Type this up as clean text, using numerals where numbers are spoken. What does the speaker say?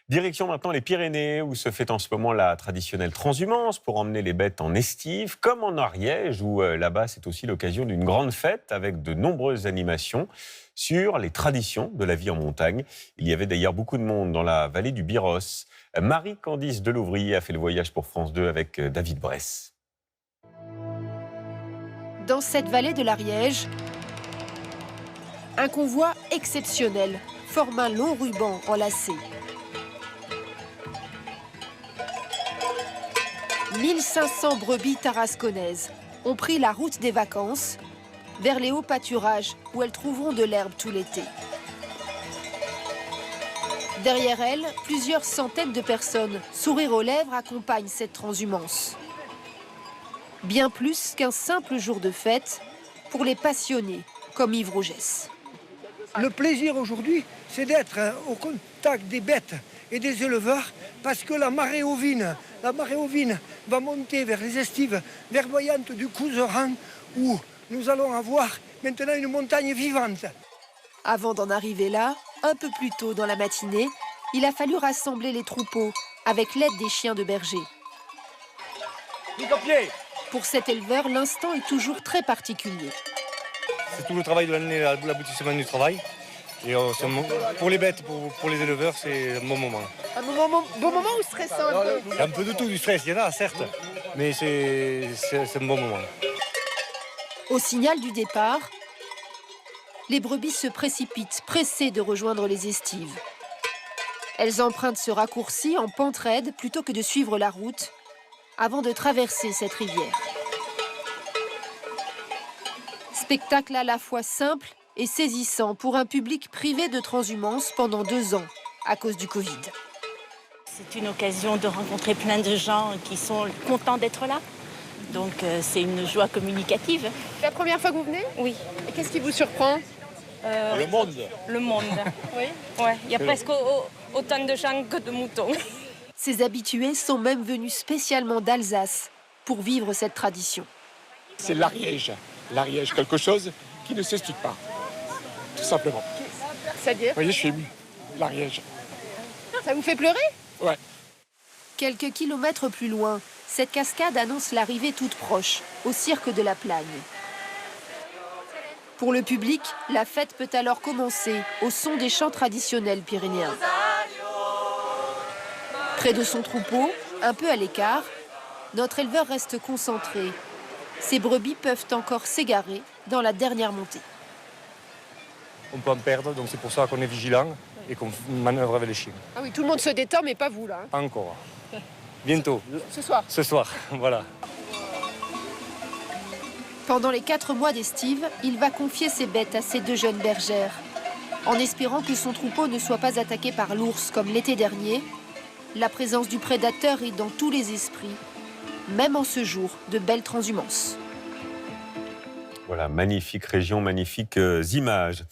Direction maintenant les Pyrénées, où se fait en ce moment la traditionnelle transhumance pour emmener les bêtes en estive, comme en Ariège, où là-bas c'est aussi l'occasion d'une grande fête avec de nombreuses animations sur les traditions de la vie en montagne. Il y avait d'ailleurs beaucoup de monde dans la vallée du Biros. Marie-Candice Delouvrier a fait le voyage pour France 2 avec David Bress. Dans cette vallée de l'Ariège, un convoi exceptionnel forme un long ruban enlacé. 1500 brebis tarasconnaises ont pris la route des vacances vers les hauts pâturages où elles trouveront de l'herbe tout l'été. Derrière elles, plusieurs centaines de personnes, sourire aux lèvres, accompagnent cette transhumance. Bien plus qu'un simple jour de fête pour les passionnés comme Yves Rougès. Le plaisir aujourd'hui, c'est d'être au contact des bêtes et des éleveurs parce que la marée ovine va monter vers les estives verdoyantes du Couserans où nous allons avoir maintenant une montagne vivante. Avant d'en arriver là, un peu plus tôt dans la matinée, il a fallu rassembler les troupeaux avec l'aide des chiens de berger. Pour cet éleveur, l'instant est toujours très particulier. C'est tout le travail de l'année, l'aboutissement du travail. Et pour les bêtes, pour les éleveurs, c'est un bon moment. Un bon moment ou stressant un peu? Il y a un peu de tout, du stress, il y en a certes, mais c'est un bon moment. Au signal du départ, les brebis se précipitent, pressées de rejoindre les estives. Elles empruntent ce raccourci en pente raide plutôt que de suivre la route avant de traverser cette rivière. Spectacle à la fois simple et saisissant pour un public privé de transhumance pendant 2 ans à cause du Covid. C'est une occasion de rencontrer plein de gens qui sont contents d'être là. Donc c'est une joie communicative. La première fois que vous venez? Oui. Et qu'est-ce qui vous surprend? Le monde. Le monde. Oui. Ouais, il y a presque autant de gens que de moutons. Ces habitués sont même venus spécialement d'Alsace pour vivre cette tradition. C'est l'Ariège. L'Ariège, quelque chose qui ne s'explique pas, tout simplement. C'est-à-dire? Vous voyez, je suis ému. L'Ariège. Ça vous fait pleurer? Ouais. Quelques kilomètres plus loin, cette cascade annonce l'arrivée toute proche, au cirque de la Plagne. Pour le public, la fête peut alors commencer au son des chants traditionnels pyrénéens. Près de son troupeau, un peu à l'écart, notre éleveur reste concentré. Ces brebis peuvent encore s'égarer dans la dernière montée. On peut en perdre, donc c'est pour ça qu'on est vigilant et qu'on manœuvre avec les chiens. Ah oui, tout le monde se détend, mais pas vous là. Pas encore. Bientôt. Ce soir. Ce soir, voilà. Pendant les 4 mois d'estive, il va confier ses bêtes à ses 2 jeunes bergères, en espérant que son troupeau ne soit pas attaqué par l'ours comme l'été dernier. La présence du prédateur est dans tous les esprits, même en ce jour de belle transhumance. Voilà, magnifique région, magnifiques images.